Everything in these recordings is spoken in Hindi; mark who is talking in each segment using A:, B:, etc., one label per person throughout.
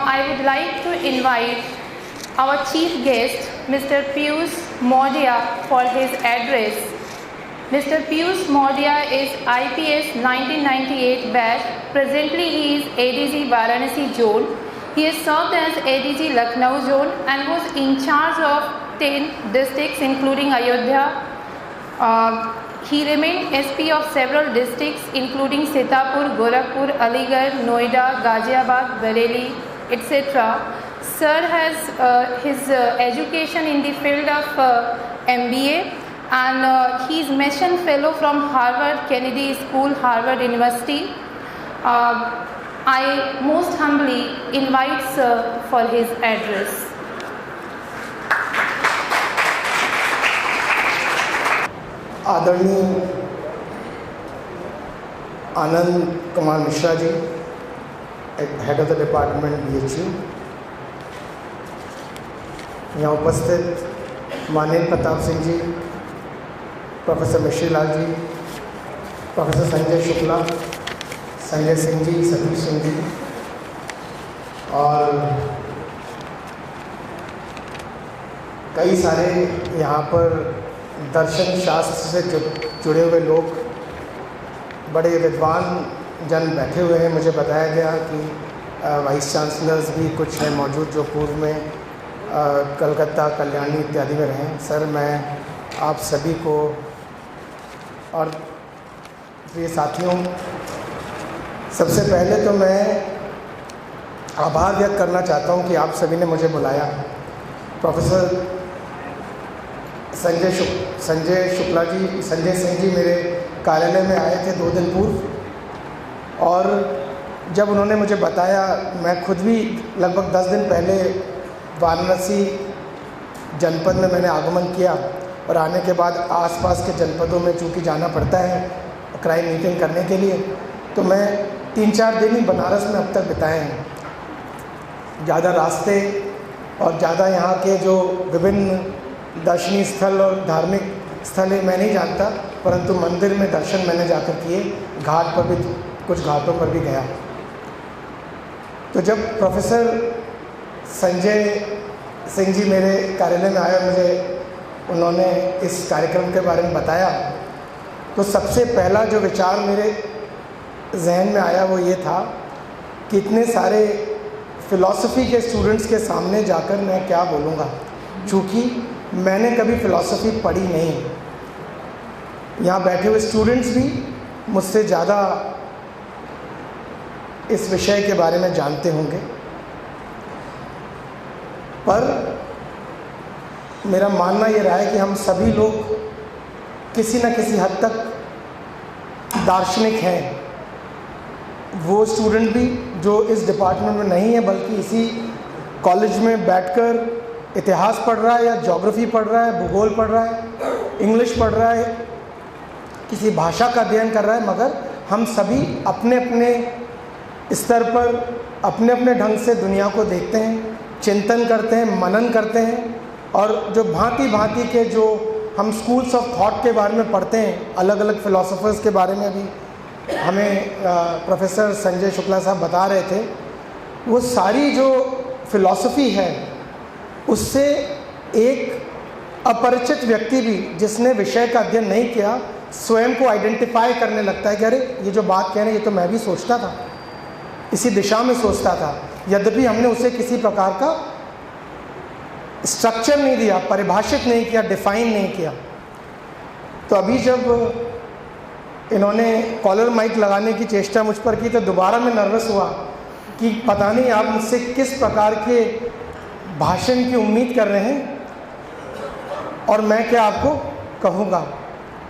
A: I would like to invite our chief guest, Mr. Piyush Maurya, for his address. Mr. Piyush Maurya is IPS 1998 batch. Presently, he is ADG Varanasi zone. He has served as ADG Lucknow zone and was in charge of 10 districts including Ayodhya. He remained SP of several districts including Sitapur, Gorakhpur, Aligarh, Noida, Ghaziabad, Bareilly, etc. Sir has his education in the field of MBA, and he is Mission Fellow from Harvard Kennedy School, Harvard University. I most humbly invite Sir for his address.
B: आदरणीय Anand Kumar Mishra ji, head of the department BHU, यहाँ उपस्थित माननीय प्रताप सिंह जी, प्रोफेसर मिश्री लाल जी, प्रोफेसर संजय शुक्ला, संजय सिंह जी, सतीश सिंह जी, और कई सारे यहाँ पर दर्शन शास्त्र से जुड़े हुए लोग, बड़े विद्वान जन बैठे हुए हैं। मुझे बताया गया कि वाइस चांसलर्स भी कुछ हैं मौजूद जो पूर्व में कलकत्ता, कल्याणी इत्यादि में रहे हैं। सर, मैं आप सभी को और प्रिय साथियों, सबसे पहले तो मैं आभार व्यक्त करना चाहता हूं कि आप सभी ने मुझे बुलाया। प्रोफेसर संजय शुक्ला जी, संजय सिंह जी मेरे कार्यालय में आए थे 2 दिन पूर्व, और जब उन्होंने मुझे बताया, मैं खुद भी लगभग 10 दिन पहले वाराणसी जनपद में मैंने आगमन किया, और आने के बाद आसपास के जनपदों में चूँकि जाना पड़ता है क्राइम मीटिंग करने के लिए, तो मैं 3-4 दिन ही बनारस में अब तक बिताए हैं। ज़्यादा रास्ते और ज़्यादा यहाँ के जो विभिन्न दर्शनीय स्थल और धार्मिक स्थल है मैं नहीं जानता, परंतु मंदिर में दर्शन मैंने जाकर किए, घाट पर भी, कुछ घाटों पर भी गया। तो जब प्रोफेसर संजय सिंह जी मेरे कार्यालय में आए, मुझे उन्होंने इस कार्यक्रम के बारे में बताया, तो सबसे पहला जो विचार मेरे जहन में आया वो ये था कि इतने सारे फ़िलॉसफ़ी के स्टूडेंट्स के सामने जाकर मैं क्या बोलूँगा, चूँकि मैंने कभी फ़िलॉसफ़ी पढ़ी नहीं। यहाँ बैठे हुए स्टूडेंट्स भी मुझसे ज़्यादा इस विषय के बारे में जानते होंगे, पर मेरा मानना ये रहा है कि हम सभी लोग किसी न किसी हद तक दार्शनिक हैं। वो स्टूडेंट भी जो इस डिपार्टमेंट में नहीं है, बल्कि इसी कॉलेज में बैठकर इतिहास पढ़ रहा है या ज्योग्राफी पढ़ रहा है, भूगोल पढ़ रहा है, इंग्लिश पढ़ रहा है, किसी भाषा का अध्ययन कर रहा है, मगर हम सभी अपने अपने स्तर पर अपने अपने ढंग से दुनिया को देखते हैं, चिंतन करते हैं, मनन करते हैं, और जो भांति भांति के जो हम स्कूल्स ऑफ थॉट के बारे में पढ़ते हैं, अलग अलग फ़िलासफ़र्स के बारे में भी हमें प्रोफेसर संजय शुक्ला साहब बता रहे थे, वो सारी जो फ़िलॉसफ़ी है उससे एक अपरिचित व्यक्ति भी जिसने विषय का अध्ययन नहीं किया, स्वयं को आइडेंटिफाई करने लगता है कि अरे ये जो बात कह रहे हैं ये तो मैं भी सोचता था, इसी दिशा में सोचता था, यद्यपि हमने उसे किसी प्रकार का स्ट्रक्चर नहीं दिया, परिभाषित नहीं किया, डिफाइन नहीं किया। तो अभी जब इन्होंने कॉलर माइक लगाने की चेष्टा मुझ पर की, तो दोबारा मैं नर्वस हुआ कि पता नहीं आप मुझसे किस प्रकार के भाषण की उम्मीद कर रहे हैं और मैं क्या आपको कहूँगा।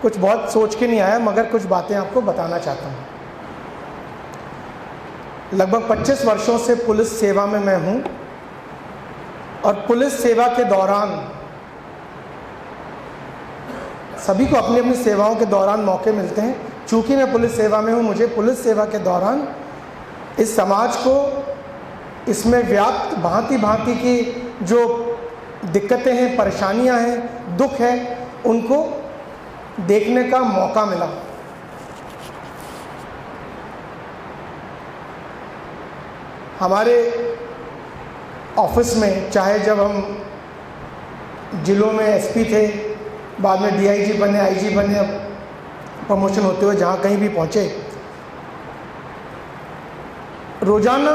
B: कुछ बहुत सोच के नहीं आया, मगर कुछ बातें आपको बताना चाहता हूँ। लगभग 25 वर्षों से पुलिस सेवा में मैं हूँ, और पुलिस सेवा के दौरान सभी को अपनी अपनी सेवाओं के दौरान मौके मिलते हैं। चूँकि मैं पुलिस सेवा में हूँ, मुझे पुलिस सेवा के दौरान इस समाज को, इसमें व्याप्त भांति भांति की जो दिक्कतें हैं, परेशानियां हैं, दुख है, उनको देखने का मौका मिला। हमारे ऑफिस में, चाहे जब हम जिलों में एसपी थे, बाद में डीआईजी बने, आईजी बने, अब प्रमोशन होते हुए जहाँ कहीं भी पहुँचे, रोज़ाना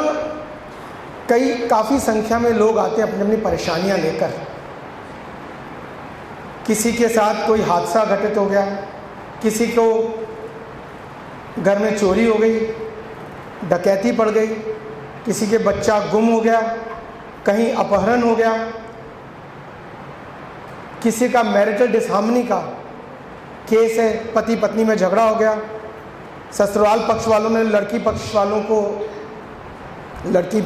B: काफ़ी संख्या में लोग आते हैं अपनी अपनी परेशानियाँ लेकर। किसी के साथ कोई हादसा घटित हो गया, किसी को घर में चोरी हो गई, डकैती पड़ गई, किसी के बच्चा गुम हो गया, कहीं अपहरण हो गया, किसी का मैरिटल डिसहार्मनी का केस है, पति पत्नी में झगड़ा हो गया, ससुराल पक्ष वालों ने लड़की पक्ष वालों को, लड़की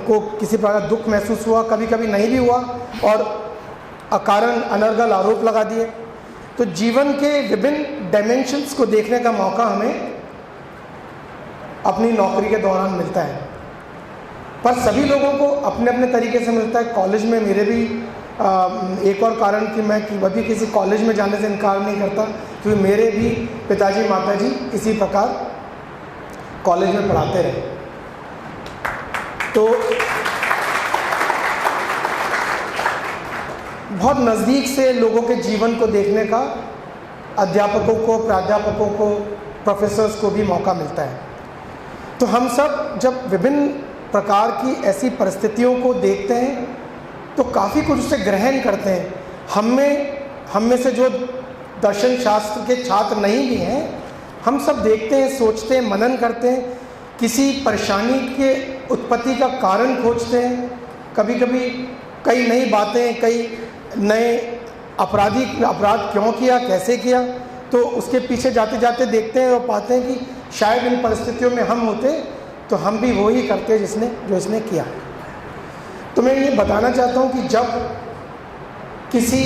B: को किसी प्रकार दुख महसूस हुआ, कभी कभी नहीं भी हुआ और अकारण अनर्गल आरोप लगा दिए। तो जीवन के विभिन्न डायमेंशंस को देखने का मौका हमें अपनी नौकरी के दौरान मिलता है, पर सभी लोगों को अपने अपने तरीके से मिलता है। कॉलेज में मेरे भी एक और कारण कि मैं कभी किसी कॉलेज में जाने से इनकार नहीं करता, क्योंकि मेरे भी पिताजी माताजी इसी प्रकार कॉलेज में पढ़ाते रहे। तो बहुत नज़दीक से लोगों के जीवन को देखने का अध्यापकों को, प्राध्यापकों को, प्रोफेसर्स को भी मौका मिलता है। तो हम सब जब विभिन्न प्रकार की ऐसी परिस्थितियों को देखते हैं तो काफ़ी कुछ उससे ग्रहण करते हैं। हम में से जो दर्शन शास्त्र के छात्र नहीं भी हैं, हम सब देखते हैं, सोचते हैं, मनन करते हैं, किसी परेशानी के उत्पत्ति का कारण खोजते हैं, कभी कभी कई नई बातें, कई नए अपराध क्यों किया, कैसे किया, तो उसके पीछे जाते जाते देखते हैं और पाते हैं कि शायद इन परिस्थितियों में हम होते तो हम भी वो ही करते जो इसने किया। तो मैं ये बताना चाहता हूँ कि जब किसी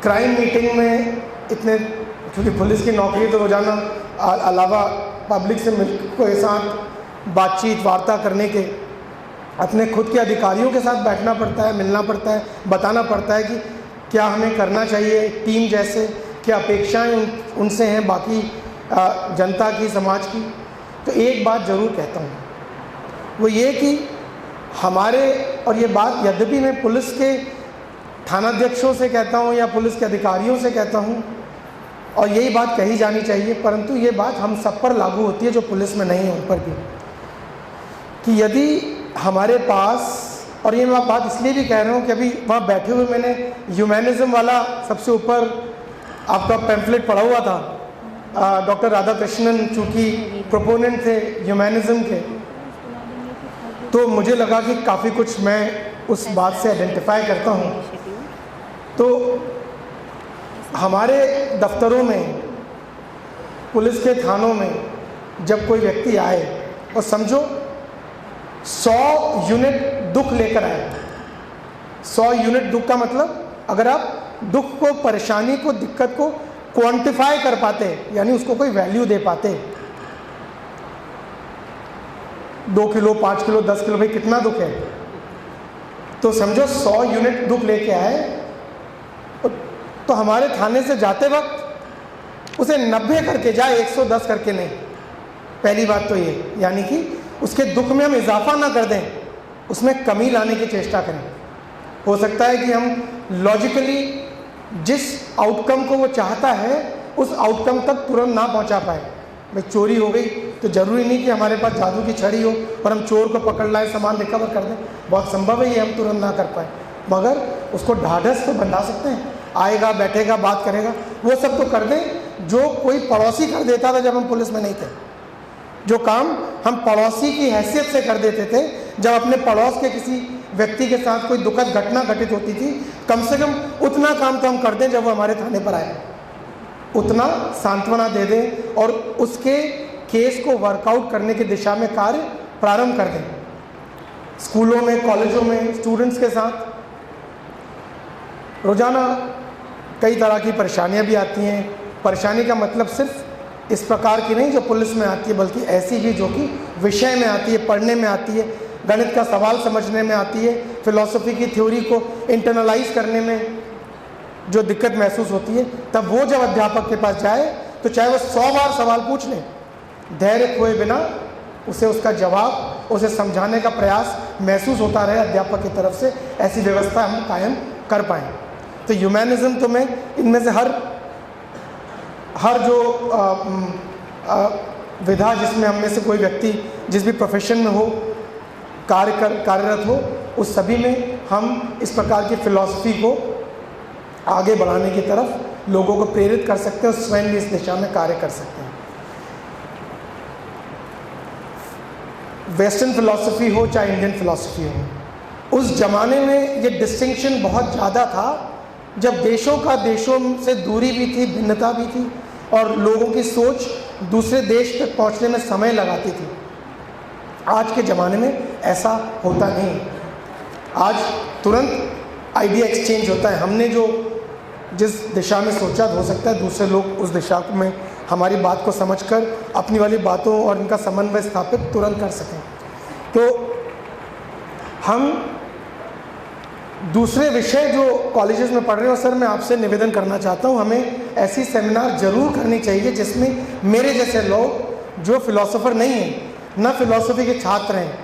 B: क्राइम मीटिंग में इतने, क्योंकि पुलिस की नौकरी तो रोज़ाना अलावा पब्लिक से के साथ बातचीत वार्ता करने के अपने खुद के अधिकारियों के साथ बैठना पड़ता है, मिलना पड़ता है, बताना पड़ता है कि क्या हमें करना चाहिए, टीम जैसे क्या अपेक्षाएं उनसे हैं बाकी जनता की, समाज की। तो एक बात ज़रूर कहता हूँ, वो ये कि हमारे, और ये बात यद्यपि मैं पुलिस के थानाध्यक्षों से कहता हूँ या पुलिस के अधिकारियों से कहता हूँ, और यही बात कही जानी चाहिए, परंतु ये बात हम सब पर लागू होती है जो पुलिस में नहीं है उन पर भी, कि यदि हमारे पास, और ये मैं बात इसलिए भी कह रहा हूँ कि अभी वहाँ बैठे हुए मैंने ह्यूमैनिज़्म वाला सबसे ऊपर आपका पैम्फलेट पढ़ा हुआ था, डॉक्टर राधाकृष्णन चूँकि प्रोपोनेंट थे ह्यूमैनिज़्म के, तो मुझे लगा कि काफ़ी कुछ मैं उस बात से आइडेंटिफाई करता हूँ। तो हमारे दफ्तरों में, पुलिस के थानों में जब कोई व्यक्ति आए और समझो 100 यूनिट दुख लेकर आए, 100 यूनिट दुख का मतलब अगर आप दुख को, परेशानी को, दिक्कत को क्वांटिफाई कर पाते, यानी उसको कोई वैल्यू दे पाते, 2 किलो, 5 किलो, 10 किलो, भाई कितना दुख है, तो समझो 100 यूनिट दुख लेके आए, तो हमारे थाने से जाते वक्त उसे 90 करके जाए, 110 करके नहीं। पहली बात तो ये, यानी कि उसके दुख में हम इजाफा ना कर दें, उसमें कमी लाने की चेष्टा करें। हो सकता है कि हम लॉजिकली जिस आउटकम को वो चाहता है उस आउटकम तक तुरंत ना पहुंचा पाए। भाई चोरी हो गई तो ज़रूरी नहीं कि हमारे पास जादू की छड़ी हो और हम चोर को पकड़ लाएं, सामान रिकवर कर दें, बहुत संभव है ये हम तुरंत ना कर पाए, मगर उसको ढाढ़स तो बंधा सकते हैं, आएगा, बैठेगा, बात करेगा, वो सब तो कर दें जो कोई पड़ोसी कर देता था जब हम पुलिस में नहीं थे। जो काम हम पड़ोसी की हैसियत से कर देते थे, जब अपने पड़ोस के किसी व्यक्ति के साथ कोई दुखद घटना घटित होती थी, कम से कम उतना काम तो हम कर दें जब वो हमारे थाने पर आए, उतना सांत्वना दे दें और उसके केस को वर्कआउट करने की दिशा में कार्य प्रारंभ कर दें। स्कूलों में, कॉलेजों में स्टूडेंट्स के साथ रोज़ाना कई तरह की परेशानियां भी आती हैं। परेशानी का मतलब सिर्फ इस प्रकार की नहीं जो पुलिस में आती है, बल्कि ऐसी भी जो कि विषय में आती है, पढ़ने में आती है, गणित का सवाल समझने में आती है, फिलॉसफी की थ्योरी को इंटरनलाइज करने में जो दिक्कत महसूस होती है। तब वो जब अध्यापक के पास जाए तो चाहे वो 100 बार सवाल पूछ ले, धैर्य खोए बिना उसे उसका जवाब, उसे समझाने का प्रयास महसूस होता रहे अध्यापक की तरफ से, ऐसी व्यवस्था हम कायम कर पाएँ। तो ह्यूमैनिज़्म तो मैं इनमें से हर जो विधा जिसमें हम में से कोई व्यक्ति जिस भी प्रोफेशन में हो, कार्यरत हो, उस सभी में हम इस प्रकार की फ़िलॉसफी को आगे बढ़ाने की तरफ लोगों को प्रेरित कर सकते हैं और स्वयं भी इस दिशा में कार्य कर सकते हैं। वेस्टर्न फ़िलॉसफी हो चाहे इंडियन फ़िलॉसफी हो, उस ज़माने में ये डिस्टिंक्शन बहुत ज़्यादा था जब देशों से दूरी भी थी, भिन्नता भी थी और लोगों की सोच दूसरे देश तक पहुंचने में समय लगाती थी। आज के ज़माने में ऐसा होता नहीं। आज तुरंत आइडिया एक्सचेंज होता है। हमने जिस दिशा में सोचा, हो सकता है दूसरे लोग उस दिशा में हमारी बात को समझकर अपनी वाली बातों और इनका समन्वय स्थापित तुरंत कर सकें। तो हम दूसरे विषय जो कॉलेजेस में पढ़ रहे हो, सर मैं आपसे निवेदन करना चाहता हूँ, हमें ऐसी सेमिनार ज़रूर करनी चाहिए जिसमें मेरे जैसे लोग जो फिलोसोफर नहीं हैं, ना फिलॉसफी के छात्र हैं,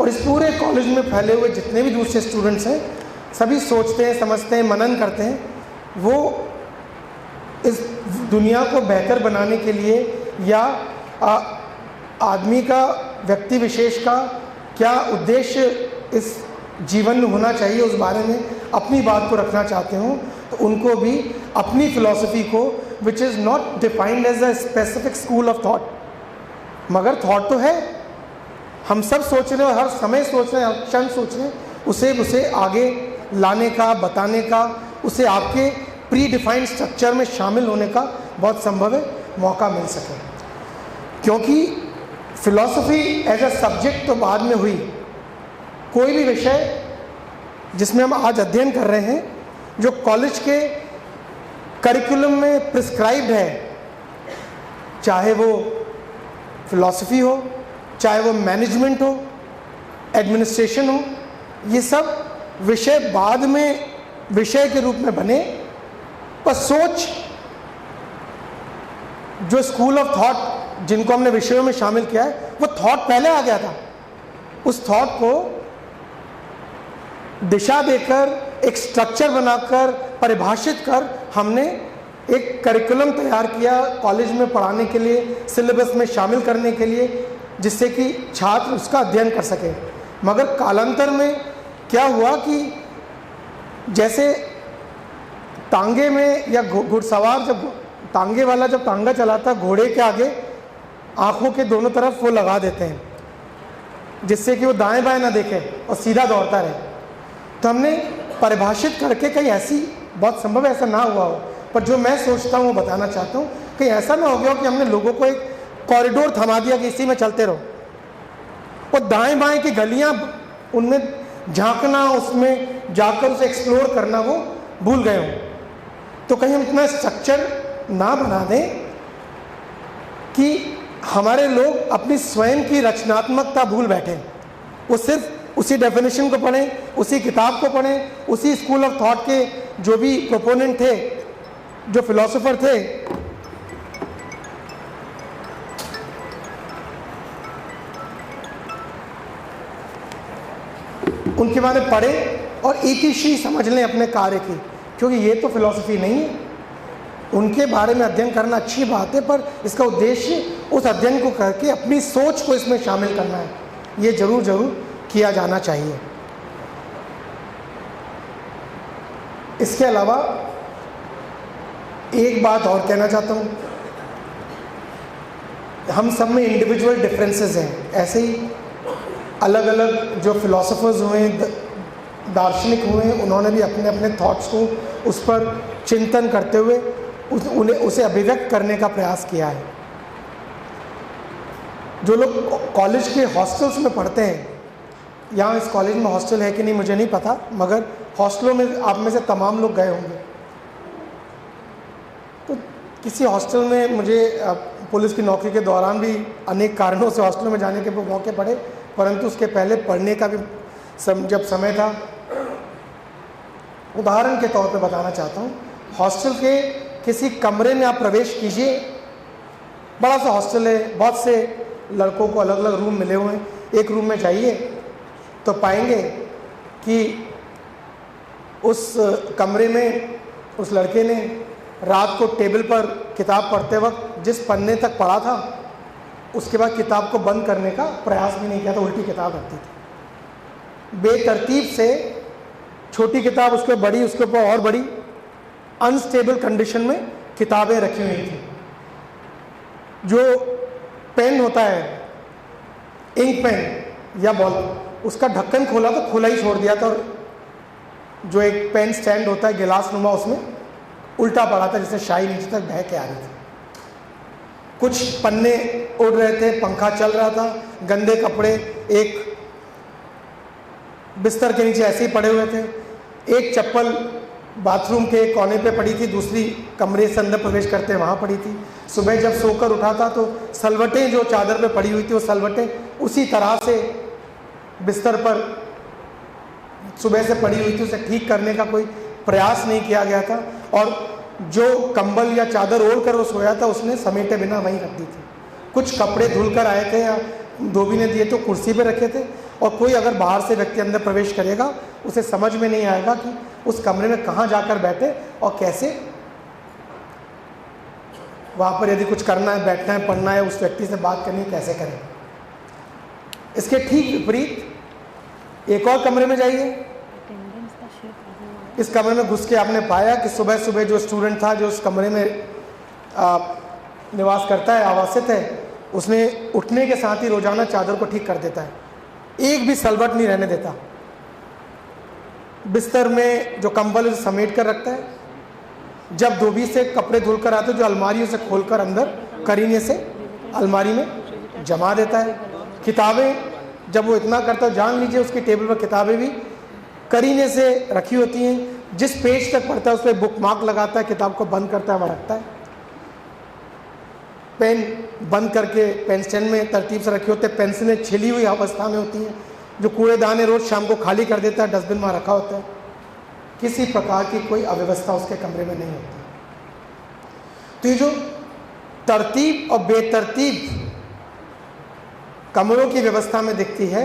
B: और इस पूरे कॉलेज में फैले हुए जितने भी दूसरे स्टूडेंट्स हैं, सभी सोचते हैं, समझते हैं, मनन करते हैं, वो इस दुनिया को बेहतर बनाने के लिए या आदमी का, व्यक्ति विशेष का क्या उद्देश्य इस जीवन में होना चाहिए, उस बारे में अपनी बात को रखना चाहते हो, तो उनको भी अपनी फ़िलॉसफी को, which is not defined as a specific school of thought, मगर थॉट तो है, हम सब सोच रहे हैं, हर समय सोच रहे हैं, हर क्षण सोच रहे हैं, उसे आगे लाने का, बताने का, उसे आपके प्री डिफाइंड स्ट्रक्चर में शामिल होने का बहुत संभव है मौका मिल सके। क्योंकि फ़िलॉसफी एज अ सब्जेक्ट तो बाद में हुई, कोई भी विषय जिसमें हम आज अध्ययन कर रहे हैं, जो कॉलेज के करिकुलम में प्रिस्क्राइब्ड है, चाहे वो फ़िलॉसफी हो, चाहे वो मैनेजमेंट हो, एडमिनिस्ट्रेशन हो, ये सब विषय बाद में विषय के रूप में बने, पर सोच जो स्कूल ऑफ थॉट जिनको हमने विषयों में शामिल किया है, वो थॉट पहले आ गया था। उस थॉट को दिशा देकर, एक स्ट्रक्चर बनाकर, परिभाषित कर हमने एक करिकुलम तैयार किया कॉलेज में पढ़ाने के लिए, सिलेबस में शामिल करने के लिए, जिससे कि छात्र उसका अध्ययन कर सके। मगर कालांतर में क्या हुआ कि जैसे तांगे में या घुड़सवार जब तांगे वाला जब तांगा चलाता, घोड़े के आगे आँखों के दोनों तरफ वो लगा देते हैं जिससे कि वो दाएं बाएं ना देखे और सीधा दौड़ता रहे। तो हमने परिभाषित करके, कहीं ऐसी, बहुत संभव ऐसा ना हुआ हो, पर जो मैं सोचता हूँ वो बताना चाहता हूँ, कहीं ऐसा ना हो गया हो कि हमने लोगों को एक कॉरिडोर थमा दिया कि इसी में चलते रहो, और दाएं बाएं की गलियाँ, उनमें झांकना, उसमें जाकर उसे एक्सप्लोर करना वो भूल गए हों। तो कहीं हम इतना स्ट्रक्चर ना बना दें कि हमारे लोग अपनी स्वयं की रचनात्मकता भूल बैठें, वो सिर्फ उसी डेफिनेशन को पढ़ें, उसी किताब को पढ़ें, उसी स्कूल ऑफ थॉट के जो भी प्रोपोनेंट थे, जो फिलोसोफर थे, उनके बारे में पढ़ें और एक ही चीज़ समझ लें अपने कार्य की, क्योंकि ये तो फिलॉसफी नहीं है। उनके बारे में अध्ययन करना अच्छी बात है, पर इसका उद्देश्य उस अध्ययन को करके अपनी सोच को इसमें शामिल करना है। ये ज़रूर किया जाना चाहिए। इसके अलावा एक बात और कहना चाहता हूँ, हम सब में इंडिविजुअल डिफरेंसेस हैं। ऐसे ही अलग अलग जो फिलोसोफर्स हुए, दार्शनिक हुए, उन्होंने भी अपने अपने थॉट्स को उस पर चिंतन करते हुए उसे अभिव्यक्त करने का प्रयास किया है। जो लोग कॉलेज के हॉस्टल्स में पढ़ते हैं, यहाँ इस कॉलेज में हॉस्टल है कि नहीं मुझे नहीं पता, मगर हॉस्टलों में आप में से तमाम लोग गए होंगे। तो किसी हॉस्टल में मुझे पुलिस की नौकरी के दौरान भी अनेक कारणों से हॉस्टलों में जाने के मौके पड़े, परंतु उसके पहले पढ़ने का भी जब समय था। उदाहरण के तौर पे बताना चाहता हूँ, हॉस्टल के किसी कमरे में आप प्रवेश कीजिए, बड़ा सा हॉस्टल है, बहुत से लड़कों को अलग अलग रूम मिले हुए हैं। एक रूम में जाइए तो पाएंगे कि उस कमरे में उस लड़के ने रात को टेबल पर किताब पढ़ते वक्त जिस पन्ने तक पढ़ा था उसके बाद किताब को बंद करने का प्रयास भी नहीं किया था, उल्टी किताब रखती थी। बेतरतीब से छोटी किताब उसके ऊपर बड़ी, उसके ऊपर और बड़ी, अनस्टेबल कंडीशन में किताबें रखी हुई थी। जो पेन होता है, इंक पेन या बॉल, उसका ढक्कन खोला तो खुला ही छोड़ दिया था, और जो एक पेन स्टैंड होता है गिलास नुमा, उसमें उल्टा पड़ा था जिससे शाही नीचे तक बह के आ रही थी। कुछ पन्ने उड़ रहे थे, पंखा चल रहा था, गंदे कपड़े एक बिस्तर के नीचे ऐसे ही पड़े हुए थे। एक चप्पल बाथरूम के कोने पे पड़ी थी, दूसरी कमरे से अंदर प्रवेश करते वहाँ पड़ी थी। सुबह जब सोकर उठा था तो सलवटें जो चादर पे पड़ी हुई थी वो सलवटें उसी तरह से बिस्तर पर सुबह से पड़ी हुई थी, उसे ठीक करने का कोई प्रयास नहीं किया गया था। और जो कंबल या चादर ओढ़ कर वो सोया था उसने समेटे बिना वहीं रख दी थी। कुछ कपड़े धुल कर आए थे या धोबी ने दिए तो कुर्सी पे रखे थे, और कोई अगर बाहर से व्यक्ति अंदर प्रवेश करेगा उसे समझ में नहीं आएगा कि उस कमरे में कहाँ जाकर बैठे और कैसे वहाँ पर यदि कुछ करना है, बैठना है, पढ़ना है, उस व्यक्ति से बात करनी है, कैसे करें। इसके ठीक विपरीत एक और कमरे में जाइए। इस कमरे में घुस के आपने पाया कि सुबह सुबह जो स्टूडेंट था जो उस कमरे में निवास करता है, आवासित है, उसने उठने के साथ ही रोजाना चादर को ठीक कर देता है, एक भी सलवट नहीं रहने देता। बिस्तर में जो कंबल उसे समेट कर रखता है। जब धोबी से कपड़े धुल कर आते जो अलमारियों से खोलकर अंदर करीने से अलमारी में जमा देता है। किताबें जब वो इतना करता है, जान लीजिए उसकी टेबल पर किताबें भी करीने से रखी होती हैं। जिस पेज तक पढ़ता है उस पर बुक मार्क लगाता है, किताब को बंद करता है, वहाँ रखता है। पेन बंद करके पेन स्टैंड में तरतीब से रखे होते हैं। पेंसिलें छिली हुई अवस्था में होती हैं। जो कूड़ेदान रोज़ शाम को खाली कर देता है, डस्टबिन में रखा होता है। किसी प्रकार की कोई अव्यवस्था उसके कमरे में नहीं होती। तो ये जो तरतीब और बेतरतीब कमरों की व्यवस्था में दिखती है,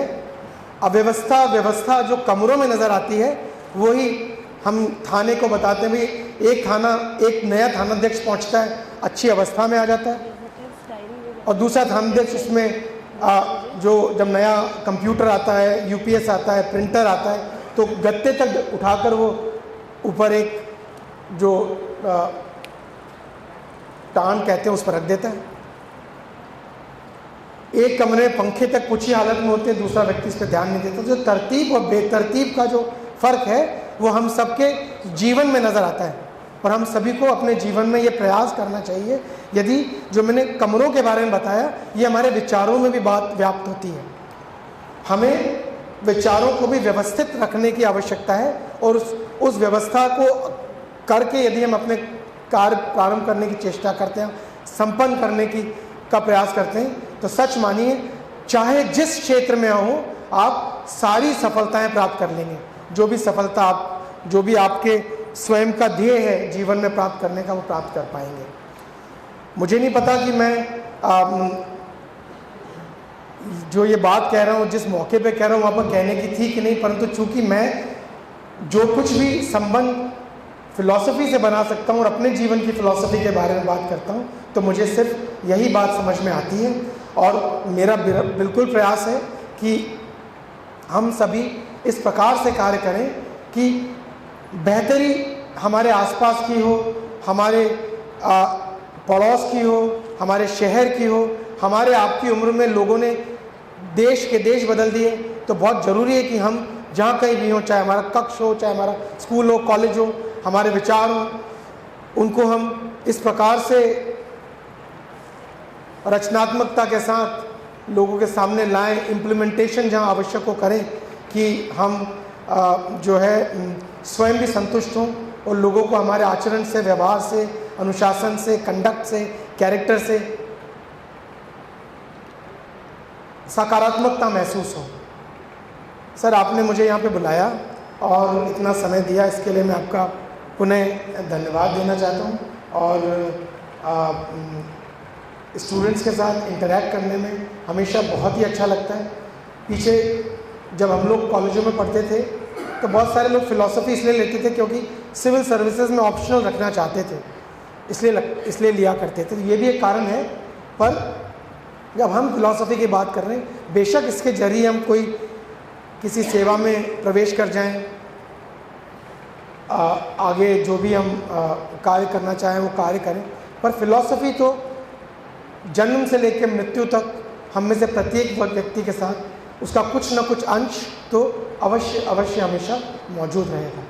B: अव्यवस्था व्यवस्था जो कमरों में नज़र आती है, वही हम थाने को बताते हैं। भाई एक नया थानाध्यक्ष पहुंचता है, अच्छी अवस्था में आ जाता है, और दूसरा थानाध्यक्ष उसमें जब नया कंप्यूटर आता है, यूपीएस आता है, प्रिंटर आता है, तो गत्ते तक उठाकर वो ऊपर एक जो टान कहते हैं उस पर रख देता है। एक कमरे में पंखे तक कुछ ही हालत में होते हैं, दूसरा व्यक्ति इस पर ध्यान नहीं देता। जो तरतीब और बेतरतीब का जो फ़र्क है वो हम सबके जीवन में नज़र आता है, और हम सभी को अपने जीवन में ये प्रयास करना चाहिए। यदि जो मैंने कमरों के बारे में बताया, ये हमारे विचारों में भी बात व्याप्त होती है। हमें विचारों को भी व्यवस्थित रखने की आवश्यकता है, और उस व्यवस्था को करके यदि हम अपने कार्य प्रारंभ करने की चेष्टा करते हैं, संपन्न करने का प्रयास करते हैं, तो सच मानिए चाहे जिस क्षेत्र में हो आप सारी सफलताएं प्राप्त कर लेंगे। जो भी सफलता जो भी आपके स्वयं का ध्येय है जीवन में प्राप्त करने का, वो प्राप्त कर पाएंगे। मुझे नहीं पता कि मैं जो ये बात कह रहा हूँ, जिस मौके पे कह रहा हूँ वहाँ पर कहने की थी कि नहीं, परंतु चूंकि मैं जो कुछ भी संबंध फिलॉसफी से बना सकता हूँ और अपने जीवन की फिलॉसफी के बारे में बात करता हूँ, तो मुझे सिर्फ यही बात समझ में आती है। और मेरा बिल्कुल प्रयास है कि हम सभी इस प्रकार से कार्य करें कि बेहतरी हमारे आसपास की हो, हमारे पड़ोस की हो, हमारे शहर की हो। हमारे आपकी उम्र में लोगों ने देश के देश बदल दिए, तो बहुत ज़रूरी है कि हम जहाँ कहीं भी हो, चाहे हमारा कक्ष हो, चाहे हमारा स्कूल हो, कॉलेज हो, हमारे विचार हो, उनको हम इस प्रकार से रचनात्मकता के साथ लोगों के सामने लाएं, इम्प्लीमेंटेशन जहाँ आवश्यक हो करें, कि हम जो है स्वयं भी संतुष्ट हों और लोगों को हमारे आचरण से, व्यवहार से, अनुशासन से, कंडक्ट से, कैरेक्टर से सकारात्मकता महसूस हो। सर, आपने मुझे यहाँ पे बुलाया और इतना समय दिया, इसके लिए मैं आपका पुनः धन्यवाद देना चाहता हूँ। और स्टूडेंट्स के साथ इंटरेक्ट करने में हमेशा बहुत ही अच्छा लगता है। पीछे जब हम लोग कॉलेजों में पढ़ते थे तो बहुत सारे लोग फ़िलासफ़ी इसलिए लेते थे क्योंकि सिविल सर्विसेज में ऑप्शनल रखना चाहते थे, इसलिए लिया करते थे। तो ये भी एक कारण है। पर जब हम फ़िलासफ़ी की बात कर रहे हैं, बेशक इसके जरिए हम कोई किसी सेवा में प्रवेश कर जाएं, आगे जो भी हम कार्य करना चाहें वो कार्य करें, पर फ़िलासफ़ी तो जन्म से लेकर मृत्यु तक हम में से प्रत्येक व्यक्ति के साथ उसका कुछ न कुछ अंश तो अवश्य हमेशा मौजूद रहेगा।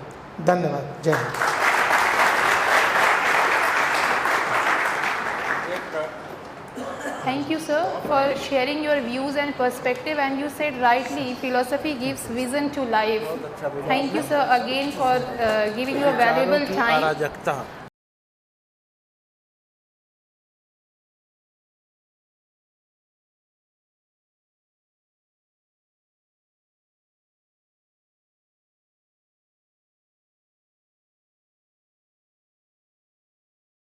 B: धन्यवाद। जय Hind.
A: Thank you, sir, for sharing your views and perspective. And you said rightly, philosophy gives vision to life. Thank you, sir, again for giving your valuable time.